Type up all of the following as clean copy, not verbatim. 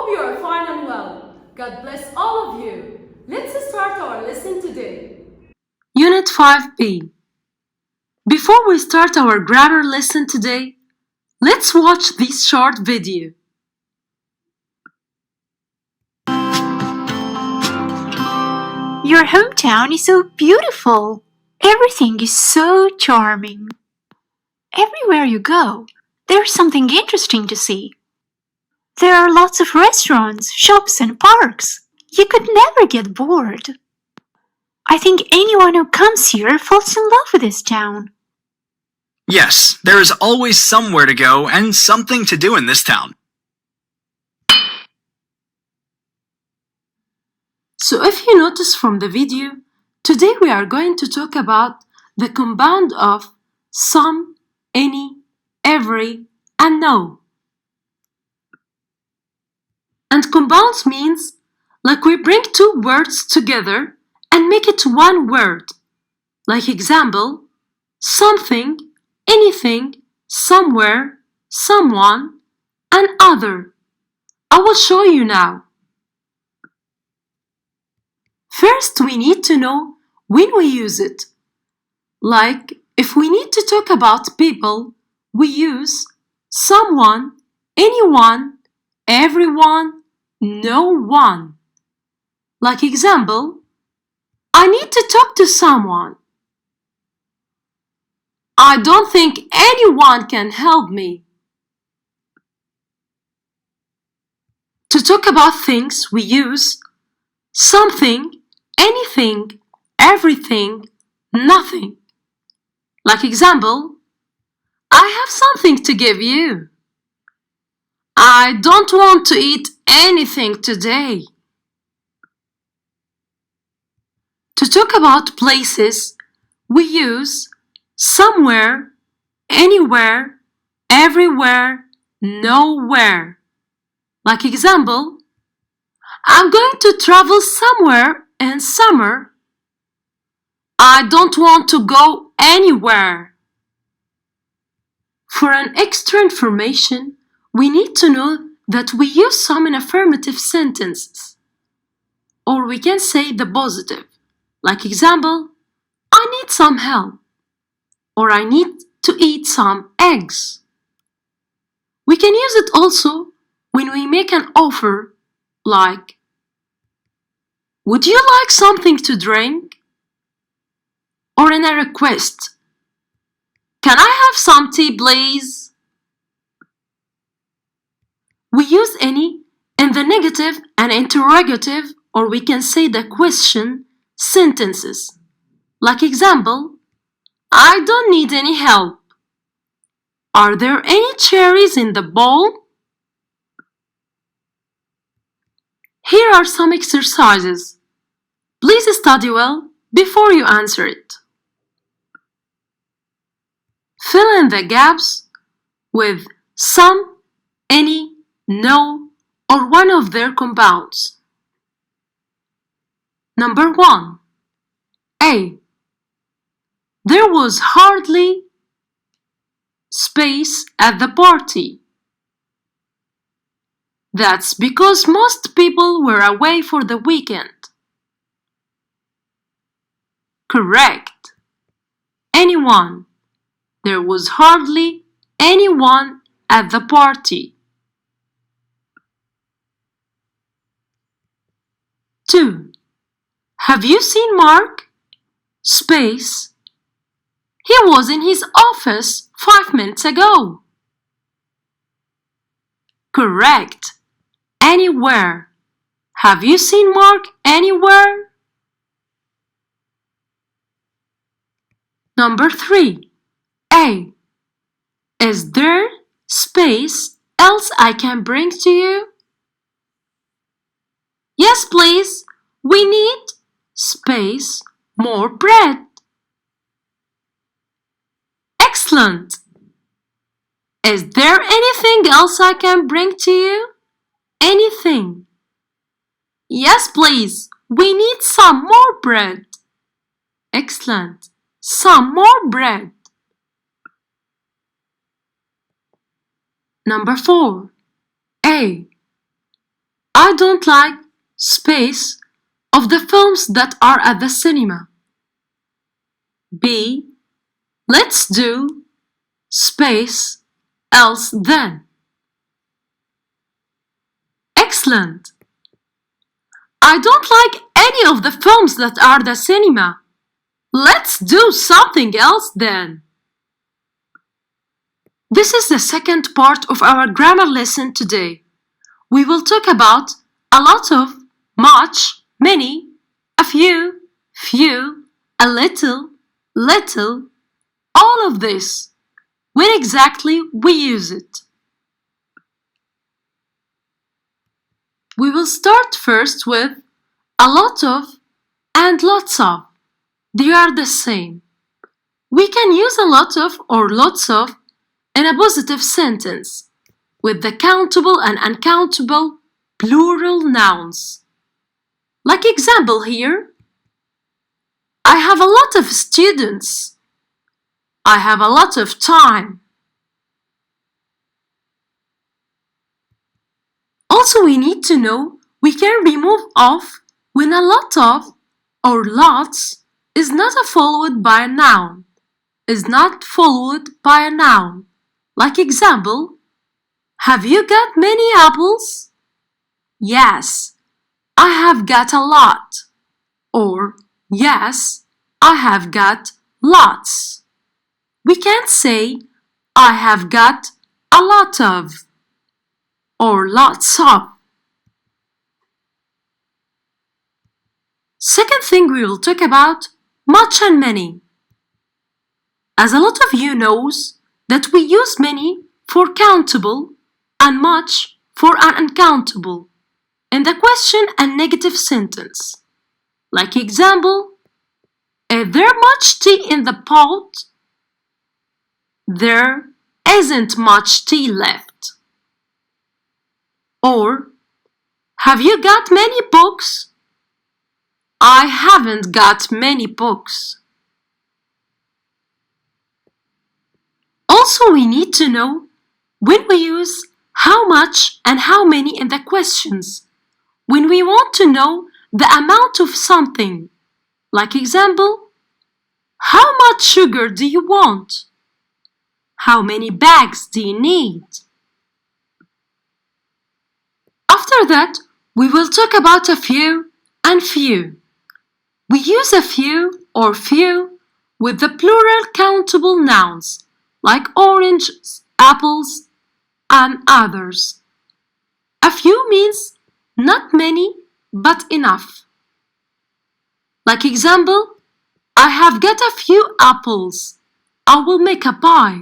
Hope you are fine and well. God bless all of you. Let's start our lesson today. Unit 5B. Before we start our grammar lesson today, let's watch this short video. Your hometown is so beautiful. Everything is so charming. Everywhere you go, there's something interesting to see. There are lots of restaurants, shops, and parks. You could never get bored. I think anyone who comes here falls in love with this town. Yes, there is always somewhere to go and something to do in this town. So if you notice from the video, today we are going to talk about the compound of some, any, every, and no. And compounds means like we bring two words together and make it one word. Like example, something, anything, somewhere, someone, and other. I will show you now. First, we need to know when we use it. Like, if we need to talk about people, we use someone, anyone, everyone, no one. Like example, I need to talk to someone. I don't think anyone can help me. To talk about things, we use something, anything, everything, nothing. Like example, I have something to give you. I don't want to eat anything today. To talk about places, we use somewhere, anywhere, everywhere, nowhere. Like example, I'm going to travel somewhere in summer. I don't want to go anywhere. For an extra information, we need to know that we use some in affirmative sentences. Or we can say the positive. Like example, I need some help. Or I need to eat some eggs. We can use it also when we make an offer like, would you like something to drink? Or in a request, can I have some tea, please? We use any in the negative and interrogative, or we can say the question sentences. Like example, I don't need any help. Are there any cherries in the bowl? Here are some exercises. Please study well before you answer it. Fill in the gaps with some, any, no, or one of their compounds. Number 1. A. There was hardly space at the party. That's because most people were away for the weekend. Correct. Anyone. There was hardly anyone at the party. 2. Have you seen Mark? Space. He was in his office 5 minutes ago. Correct. Anywhere. Have you seen Mark anywhere? Number 3. A. Is there space else I can bring to you? Yes, please. We need space, more bread. Excellent. Is there anything else I can bring to you? Anything. Yes, please. We need some more bread. Excellent. Some more bread. Number 4. A. I don't like space of the films that are at the cinema. B. Let's do space else then. Excellent. I don't like any of the films that are the cinema. Let's do something else then. This is the second part of our grammar lesson today. We will talk about a lot of, much, many, a few, a little, all of this. When exactly we use it. We will start first with a lot of and lots of. They are the same. We can use a lot of or lots of in a positive sentence with the countable and uncountable plural nouns. Like example here, I have a lot of students. I have a lot of time. Also, we need to know we can remove off when a lot of or lots is not followed by a noun. Is not followed by a noun. Like example, have you got many apples? Yes, I have got a lot. Or yes, I have got lots. We can't say I have got a lot of or lots of. Second thing we will talk about, much and many. As a lot of you knows that we use many for countable and much for uncountable in the question and negative sentence. Like example, is there much tea in the pot? There isn't much tea left. Or, have you got many books? I haven't got many books. Also, we need to know when we use how much and how many in the questions. When we want to know the amount of something. Like example, how much sugar do you want? How many bags do you need? After that, we will talk about a few and few. We use a few or few with the plural countable nouns like oranges, apples, and others. A few means not many but enough. Like example, I have got a few apples. I will make a pie.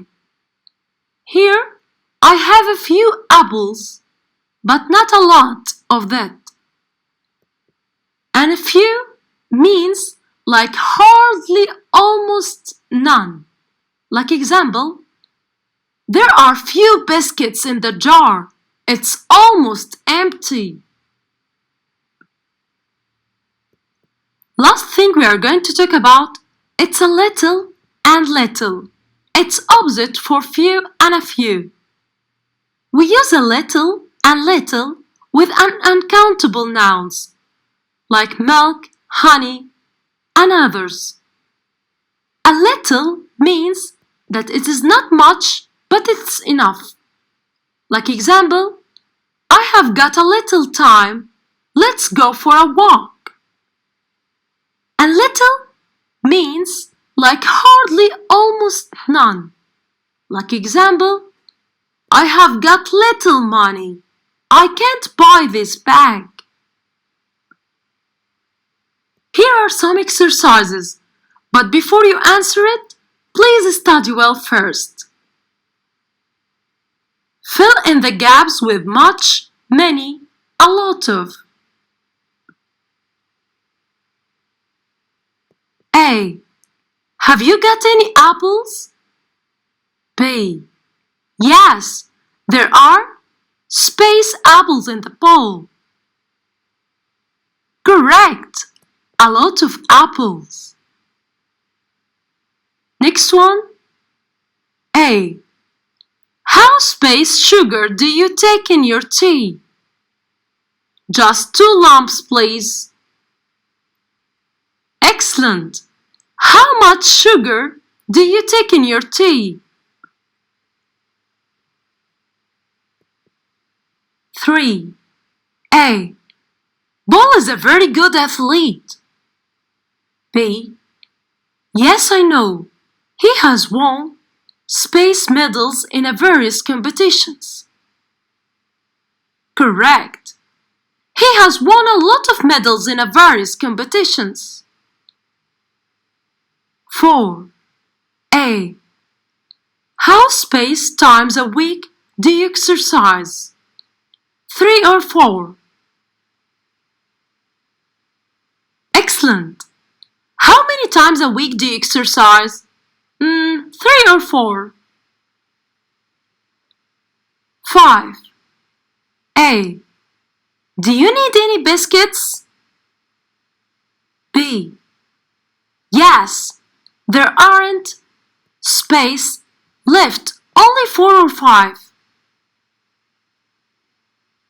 Here, I have a few apples, but not a lot of that. And a few means like hardly, almost none. Like example, there are few biscuits in the jar. It's almost empty. Last thing we are going to talk about, it's a little and little. It's opposite for few and a few. We use a little and little with uncountable nouns like milk, honey, and others. A little means that it is not much, but it's enough. Like example, I have got a little time. Let's go for a walk. And little means like hardly, almost none. Like example, I have got little money. I can't buy this bag. Here are some exercises, but before you answer it, please study well first. Fill in the gaps with much, many, a lot of. A. Have you got any apples? B. Yes, there are space apples in the bowl. Correct. A lot of apples. Next one. A. How space sugar do you take in your tea? Just 2 lumps, please. Excellent. How much sugar do you take in your tea? 3. A. Paul is a very good athlete. B. Yes, I know. He has won space medals in various competitions. Correct. He has won a lot of medals in various competitions. 4. A. How space times a week do you exercise? 3 or 4? Excellent. How many times a week do you exercise? 3 or 4? 5. A. Do you need any biscuits? B. Yes. There aren't space left, only 4 or 5.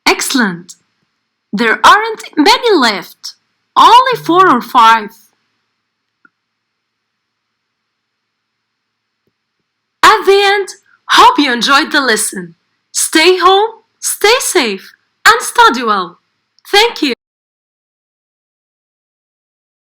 Excellent. There aren't many left, only 4 or 5. At the end, hope you enjoyed the lesson. Stay home, stay safe, and study well. Thank you.